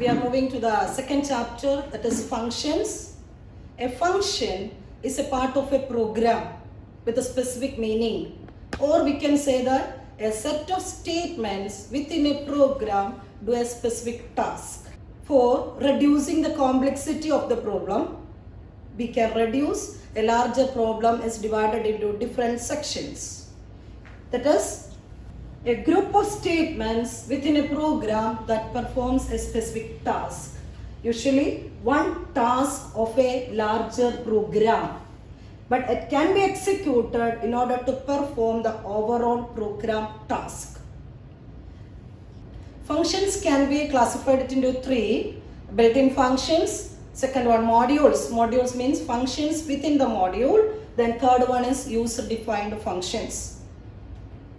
We are moving to the second chapter, that is functions. A function is a part of a program with a specific meaning, or we can say that a set of statements within a program do a specific task. For reducing the complexity of the problem, we can reduce a larger problem is divided into different sections. That is, a group of statements within a program that performs a specific task. Usually one task of a larger program, but it can be executed in order to perform the overall program task. Functions can be classified into three: built-in functions, second one modules. Modules means functions within the module. Then third one is user-defined functions.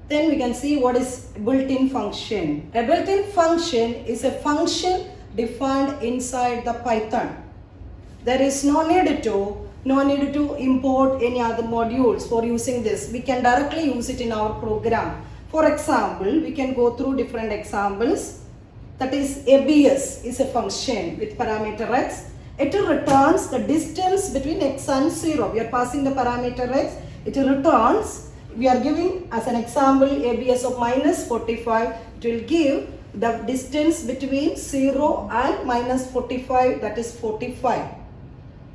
Then we can see what is built-in function. A built-in function is a function defined inside the Python. There is no need to import any other modules for using this. We can directly use it in our program. For example, we can go through different examples. That is, ABS is a function with parameter x. It returns the distance between x and 0. We are passing the parameter x. It returns. We are giving as an example ABS of minus 45. It will give the distance between 0 and minus 45, that is 45.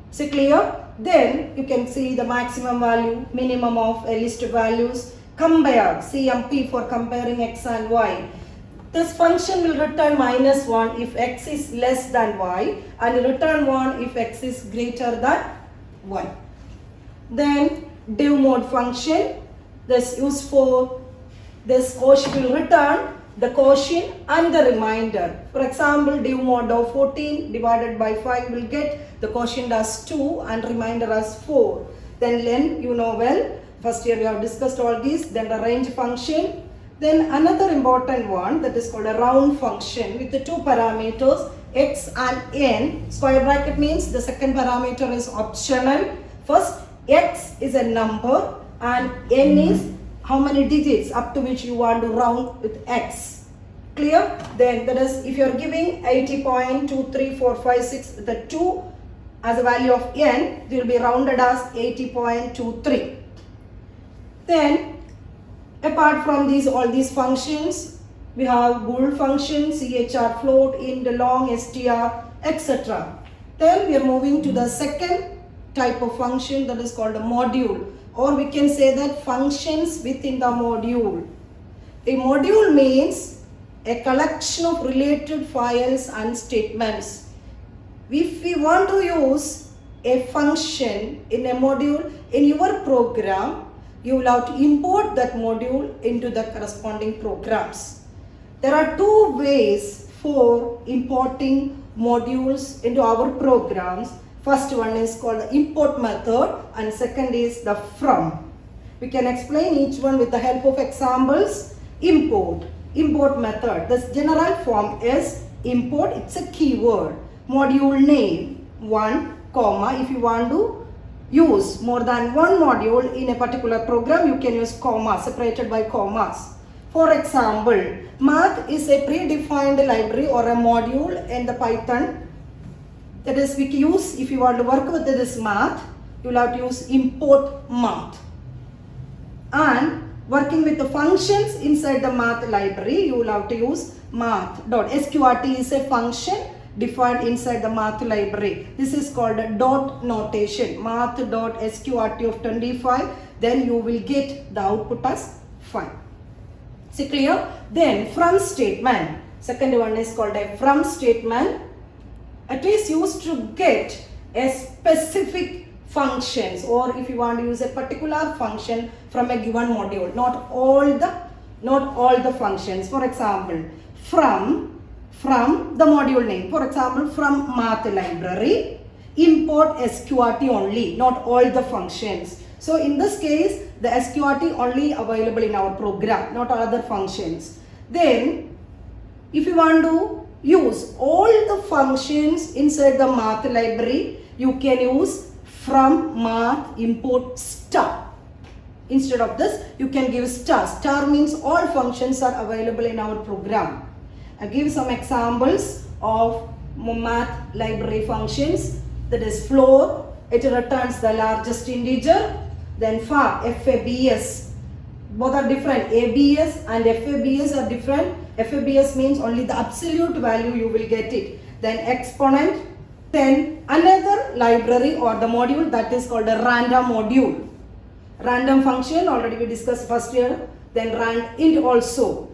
So clear? Then you can see the maximum value, minimum of a list of values. Compare, CMP for comparing x and y. This function will return minus 1 if x is less than y, and return 1 if x is greater than y. Then div mode function. This used for this quotient will return the quotient and the remainder. For example, div mode of 14 divided by 5 will get the quotient as 2 and remainder as 4. Then len, you know well, first year we have discussed all these. Then the range function. Then another important one, that is called a round function with the two parameters x and n. Square bracket means the second parameter is optional. First, x is a number and n is how many digits up to which you want to round with x. Clear? Then that is, if you are giving 80.23456, the 2 as a value of n, it will be rounded as 80.23. Then apart from these, all these functions, we have bool function, chr, float, int, long, str, etc. Then we are moving to the second type of function, that is called a module, or we can say that functions within the module. A module means a collection of related files and statements. If we want to use a function in a module in your program, you will have to import that module into the corresponding programs. There are two ways for importing modules into our programs. First one is called the import method and second is the from. We can explain each one with the help of examples. Import method. The general form is import. It's a keyword. Module name 1, comma. If you want to use more than one module in a particular program, you can use comma, separated by commas. For example, math is a predefined library or a module in the Python. That is, we use, if you want to work with this math, you will have to use import math. And working with the functions inside the math library, you will have to use math.sqrt is a function defined inside the math library. This is called a dot notation, math.sqrt of 25. Then you will get the output as 5. See clear? Then from statement. Second one is called a from statement. It is used to get a specific functions, or if you want to use a particular function from a given module, not all the functions. For example, from the module name. For example, from math library, import sqrt only, not all the functions. So in this case, the sqrt only available in our program, not other functions. Then if you want to use all the functions inside the math library, you can use from math import star. Instead of this, you can give star. Star means all functions are available in our program. I give some examples of math library functions. That is floor, it returns the largest integer. Then far, FABS, both are different. ABS and FABS are different. FABS means only the absolute value you will get it. Then exponent. Then another library or the module that is called a random module. Random function already we discussed first year. Then int also.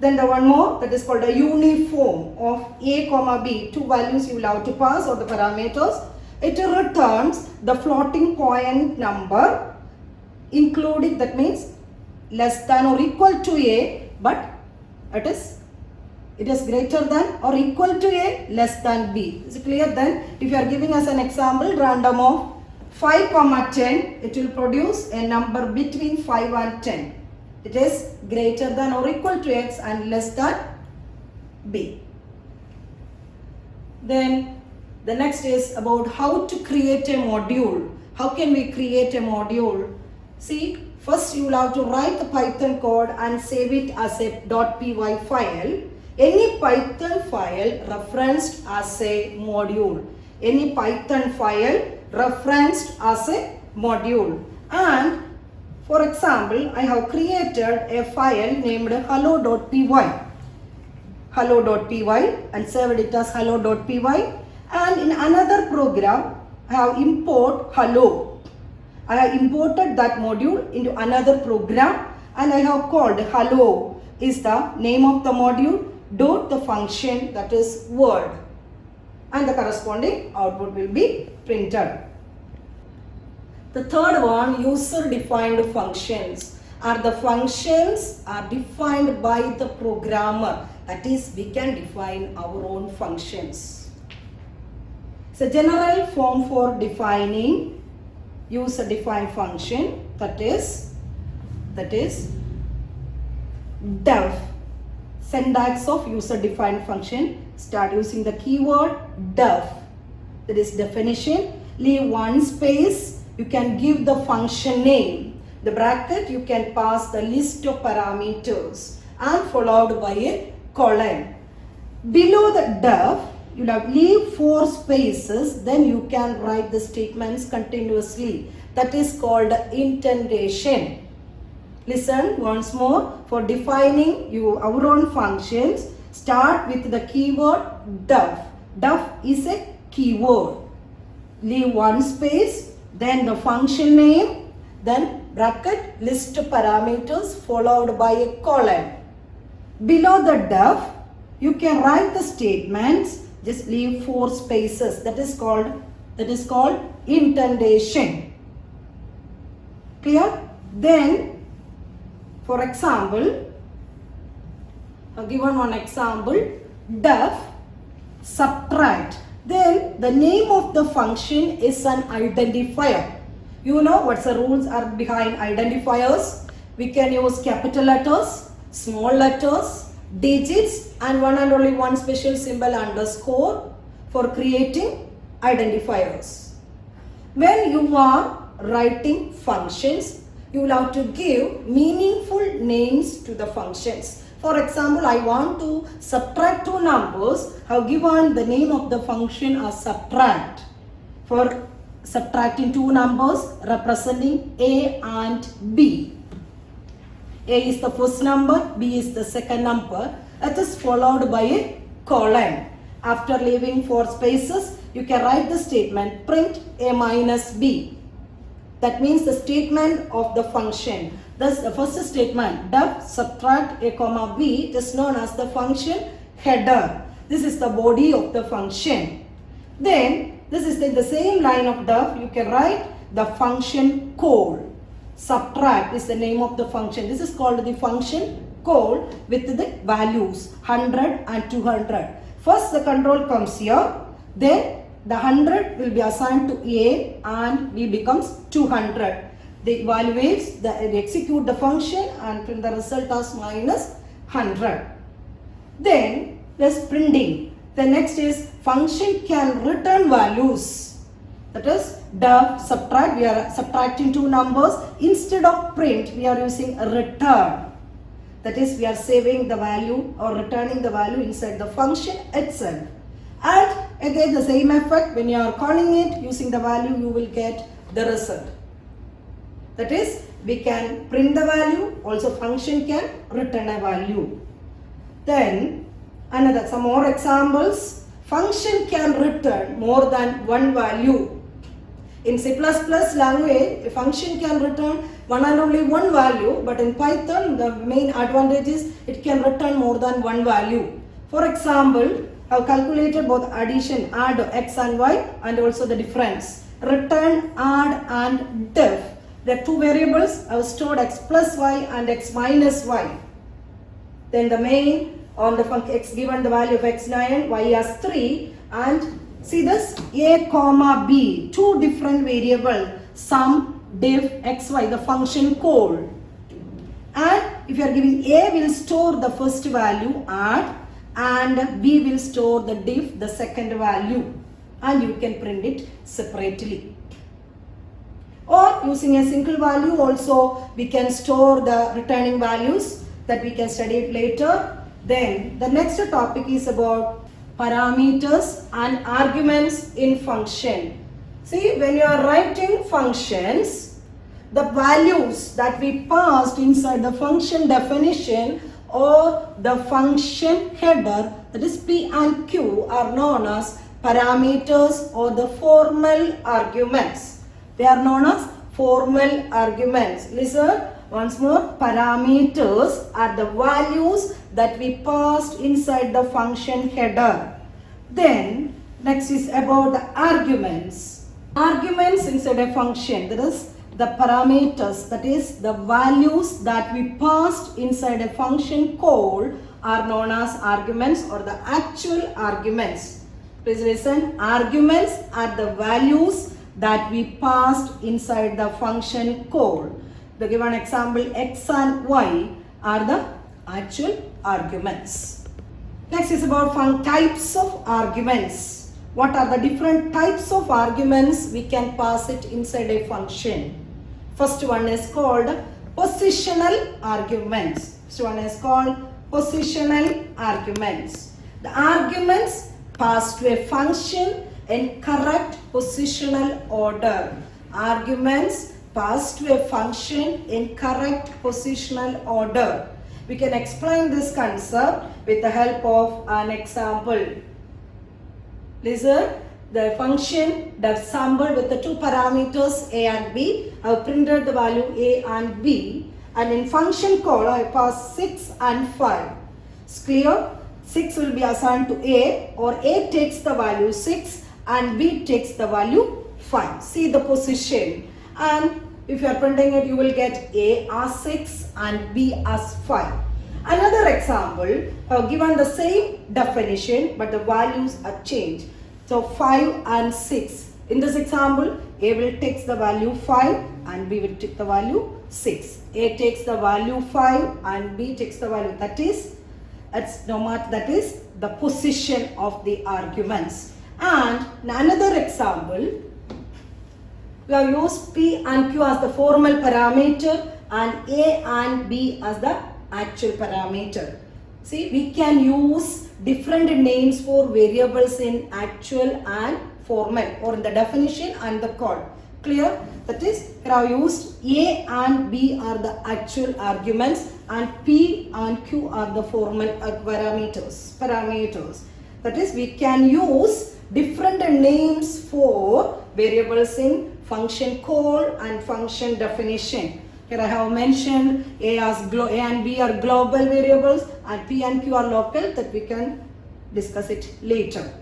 Then the one more that is called a uniform of a comma b. Two values you will have to pass or the parameters. It returns the floating point number including, that means less than or equal to a, but it is greater than or equal to a, less than b. Is it clear? Then if you are giving us an example, random of 5 comma 10, it will produce a number between 5 and 10. It is greater than or equal to x and less than b. Then the next is about how to create a module. How can we create a module? See, first you will have to write the Python code and save it as a .py file. Any Python file referenced as a module. Any Python file referenced as a module. And for example, I have created a file named hello.py. Hello.py and saved it as hello.py. And in another program, I have import hello. I have imported that module into another program and I have called hello is the name of the module dot the function, that is word, and the corresponding output will be printed. The third one, user defined functions, are the functions are defined by the programmer. That is, we can define our own functions. It's a general form for defining user defined function, that is def. Syntax of user defined function, start using the keyword def, that is definition, leave one space, you can give the function name, the bracket you can pass the list of parameters and followed by a colon. Below the def you have leave 4 spaces, then you can write the statements continuously, that is called indentation. Listen once more. For defining our own functions, start with the keyword def. Def is a keyword. Leave one space, then the function name, then bracket list parameters followed by a colon. Below the def, you can write the statements. Just leave 4 spaces. That is called indentation. Clear? Then, for example, I've given one example, def subtract. Then the name of the function is an identifier. You know what's the rules are behind identifiers. We can use capital letters, small letters, digits, and one and only one special symbol underscore for creating identifiers. When you are writing functions, you will have to give meaningful names to the functions. For example, I want to subtract 2 numbers. I have given the name of the function as subtract. For subtracting 2 numbers representing A and B. A is the first number, B is the second number. It is followed by a colon. After leaving 4 spaces, you can write the statement print A minus B. That means the statement of the function. Thus, the first statement, def subtract A comma B, is known as the function header. This is the body of the function. Then, this is in the same line of def, you can write the function call. Subtract is the name of the function. This is called the function call with the values 100 and 200. First, the control comes here. Then, the 100 will be assigned to A and B becomes 200. They evaluate, they execute the function and print the result as minus 100. Then there's printing. The next is function can return values. That is def subtract, we are subtracting 2 numbers. Instead of print, we are using a return. That is, we are saving the value or returning the value inside the function itself. And again the same effect, when you are calling it using the value, you will get the result. That is, we can print the value, also function can return a value. Then some more examples. Function can return more than one value. In C++ language, a function can return one and only one value, but in Python, the main advantage is it can return more than one value. For example, I have calculated both addition, add x and y, and also the difference. Return, add, and def. There are two variables. I have stored x plus y and x minus y. Then the main on the function x given the value of x9, y as 3, and see this a comma b, two different variables, sum, diff, xy, the function call. And if you are giving a will store the first value add, and b will store the diff, the second value, and you can print it separately. Or using a single value also we can store the returning values, that we can study it later. Then the next topic is about parameters and arguments in function. See, when you are writing functions, the values that we passed inside the function definition or the function header, that is P and Q, are known as parameters or the formal arguments. They are known as formal arguments. Listen once more. Parameters are the values that we passed inside the function header. Then next is about the arguments. Arguments inside a function, that is the parameters, that is the values that we passed inside a function call, are known as arguments or the actual arguments. Please listen. Arguments are the values that we passed inside the function call. The given example x and y are the actual arguments. Next is about types of arguments. What are the different types of arguments we can pass it inside a function? First one is called positional arguments. First one is called positional arguments. The arguments passed to a function in correct positional order. Arguments passed to a function in correct positional order. We can explain this concept with the help of an example. Listen, the function that's sampled with the two parameters a and b. I have printed the value a and b, and in function call I pass 6 and 5. It's clear? 6 will be assigned to a, or a takes the value 6 and b takes the value 5. See the position, and if you are printing it, you will get a as 6 and b as 5. Another example, I have given the same definition but the values are changed. So 5 and 6. In this example, a will take the value 5 and b will take the value 6. A takes the value 5 and b takes the value, that is the position of the arguments. And another example, we have used P and Q as the formal parameter and A and B as the actual parameter. See, we can use different names for variables in actual and formal, or in the definition and the call. Clear? That is, we have used A and B are the actual arguments and P and Q are the formal parameters. That is, we can use different names for variables in function call and function definition. Here I have mentioned A and B are global variables and P and Q are local, that we can discuss it later.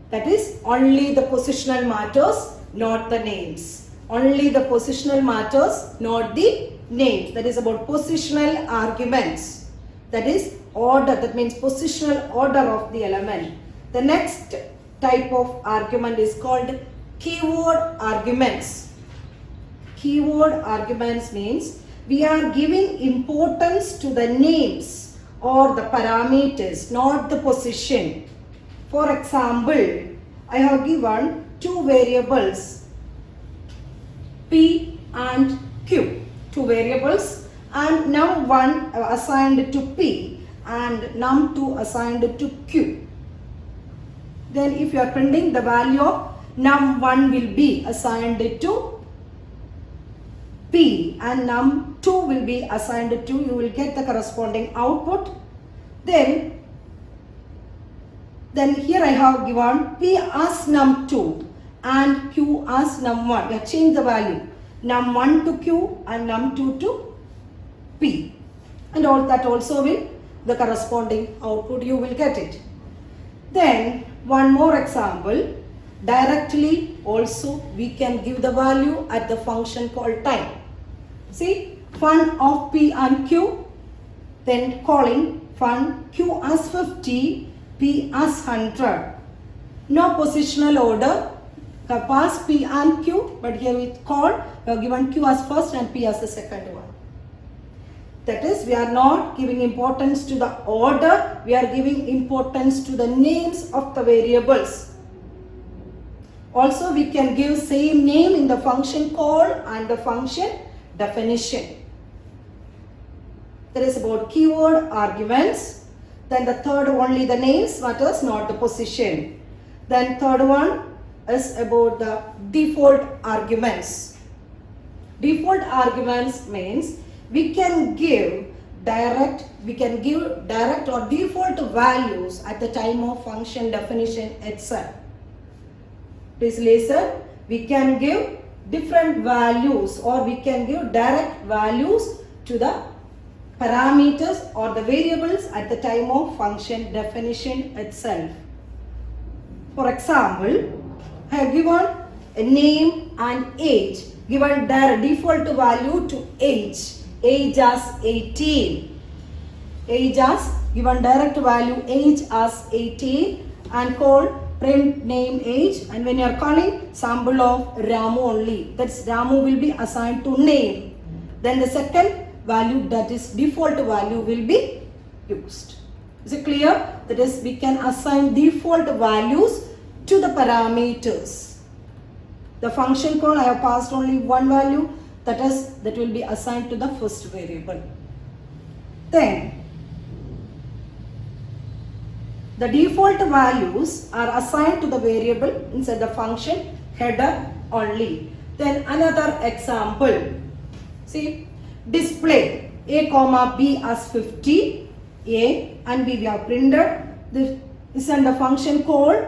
That is, only the positional matters, not the names. Only the positional matters, not the names. That is about positional arguments. That is order, that means positional order of the element. The next type of argument is called keyword arguments. Keyword arguments means we are giving importance to the names or the parameters, not the position. For example, I have given two variables P and Q. Two variables, and num1 assigned to P and num2 assigned to Q. Then if you are printing, the value of num1 will be assigned to P and num2 will be assigned to, you will get the corresponding output. Then here I have given P as num2 and Q as num1. We have changed the value. Num1 to Q and num2 to P. And all that also will, the corresponding output you will get it. Then one more example. Directly also we can give the value at the function called time. See, fun of P and Q, then calling fun Q as 50, P as 100. No positional order, pass P and Q, but here we call, we have given Q as first and P as the second one. That is, we are not giving importance to the order, we are giving importance to the names of the variables. Also, we can give same name in the function call and the function definition. That is about keyword arguments. Then the third only the names matters, not the position. Then third one is about the default arguments. Default arguments means we can give direct or default values at the time of function definition itself. Please listen, we can give different values or we can give direct values to the parameters or the variables at the time of function definition itself. For example, I have given a name and age, given their default value to age as 18. Age as, given direct value age as 18 and call print name age, and when you are calling sample of Ramu only, that's Ramu will be assigned to name. Then the second value, that is default value, will be used. Is it clear? That is, we can assign default values to the parameters. The function call I have passed only one value, that will be assigned to the first variable. Then the default values are assigned to the variable inside the function header only. Then another example. See, display A comma B as 50, A and B we have printed. This is under function called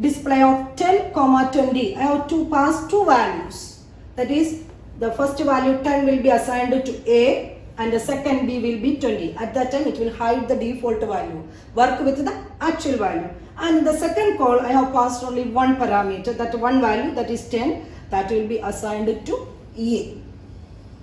display of 10 comma 20. I have to pass two values. That is, the first value 10 will be assigned to A and the second B will be 20. At that time it will hide the default value, work with the actual value. And the second call I have passed only one parameter, that one value, that is 10, that will be assigned to A.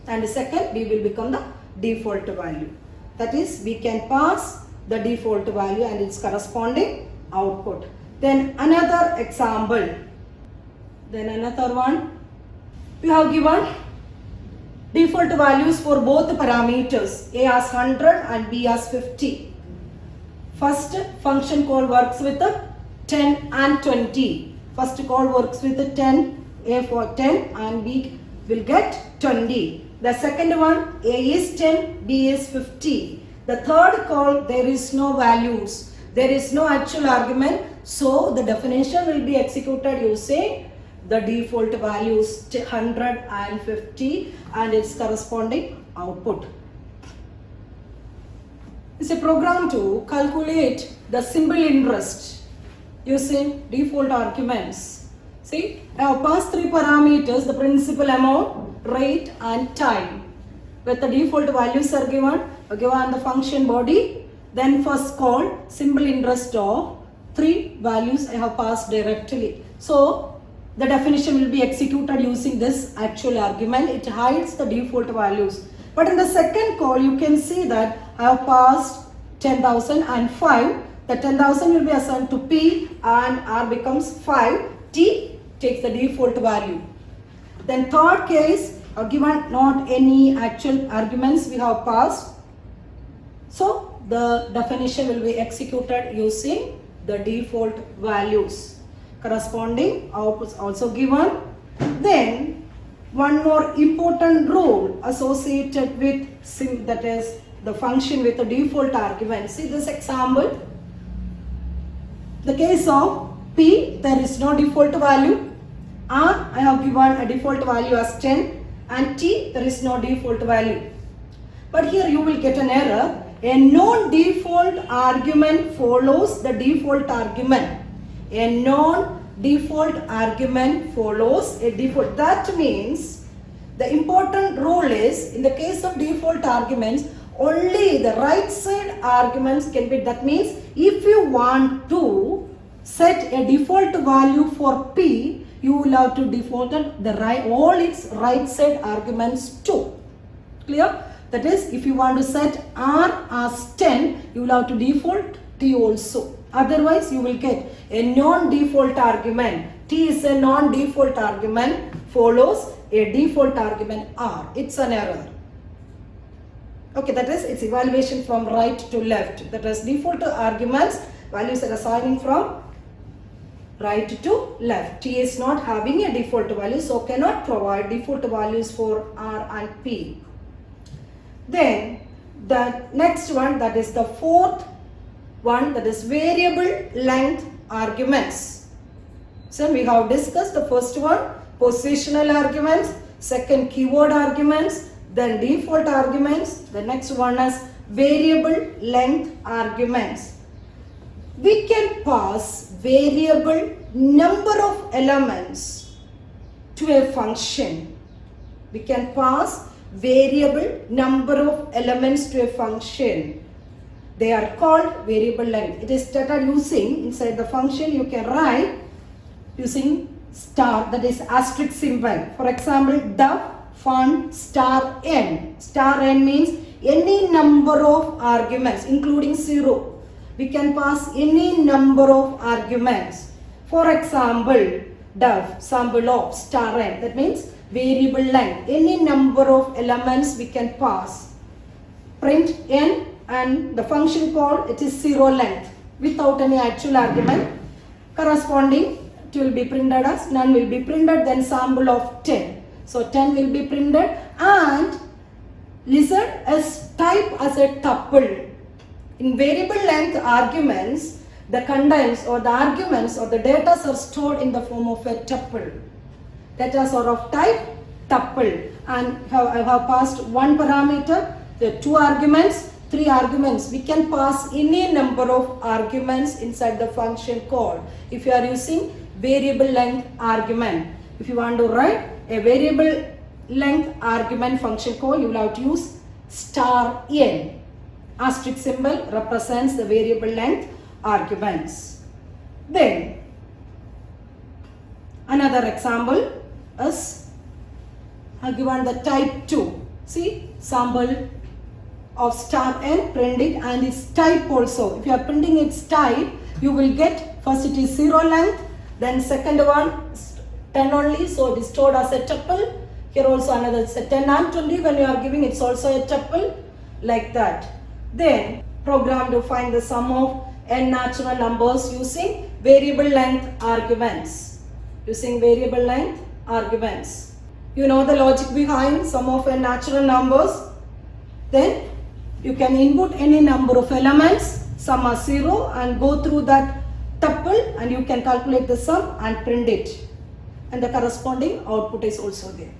And the second B will become the default value. That is, we can pass the default value and its corresponding output. Then another example. Then another one. We have given default values for both the parameters, A as 100 and B as 50. First function call works with 10 and 20. First call works with 10, A for 10 and B will get 20. The second one, A is 10, B is 50. The third call, there is no values. There is no actual argument. So the definition will be executed using the default values 100 and 50 and its corresponding output. It's a program to calculate the simple interest using default arguments. See, I have passed three parameters, the principal amount, rate and time. With the default values are given the function body. Then first call simple interest of three values I have passed directly. So the definition will be executed using this actual argument. It hides the default values. But in the second call, you can see that I have passed 10,000 and 5. The 10,000 will be assigned to P and R becomes 5. T takes the default value. Then third case, given not any actual arguments we have passed. So the definition will be executed using the default values. Corresponding outputs also given. Then one more important rule associated with that is the function with the default argument. See this example. The case of P, there is no default value. R, I have given a default value as 10, and T, there is no default value. But here you will get an error. A non-default argument follows the default argument. A non-default argument follows a default. That means the important rule is, in the case of default arguments, only the right side arguments can be. That means if you want to set a default value for P, you will have to default all its right side arguments too. Clear? That is, if you want to set R as 10, you will have to default T also. Otherwise, you will get a non-default argument. T is a non-default argument, follows a default argument R. It's an error. Okay, that is, it's evaluation from right to left. That is, default arguments, values are assigning from right to left. T is not having a default value, so cannot provide default values for R and P. Then the next one, that is the fourth one, that is variable length arguments. So we have discussed the first one, positional arguments, second keyword arguments, then default arguments. The next one is variable length arguments. We can pass variable number of elements to a function. We can pass variable number of elements to a function. They are called variable length. It is started using inside the function. You can write using star, that is asterisk symbol. For example, def fun star n. Star n means any number of arguments including 0. We can pass any number of arguments. For example, def sample of star n. That means variable length. Any number of elements we can pass. Print n, and the function called, it is 0 length without any actual argument. Corresponding, it will be printed as none will be printed, then sample of 10. So 10 will be printed, and listen as type as a tuple. In variable length arguments, the contents or the arguments or the data are stored in the form of a tuple. Data are of type tuple, and I have passed one parameter, the 2 arguments, 3 arguments. We can pass any number of arguments inside the function called, if you are using variable length argument. If you want to write a variable length argument function call, you will have to use star n. Asterisk symbol represents the variable length arguments. Then another example is I have given the type 2. See, sample of star n, print it, and its type also. If you are printing its type, you will get, first it is 0 length, then second one 10 only, so it is stored as a tuple. Here also another 10 and 20, when you are giving, it's also a tuple, like that. Then program to find the sum of n natural numbers using variable length arguments. Using variable length arguments. You know the logic behind sum of n natural numbers. Then you can input any number of elements, sum are 0, and go through that tuple, and you can calculate the sum and print it. And the corresponding output is also there.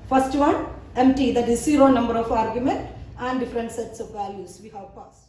First one, empty, that is 0 number of argument and different sets of values we have passed.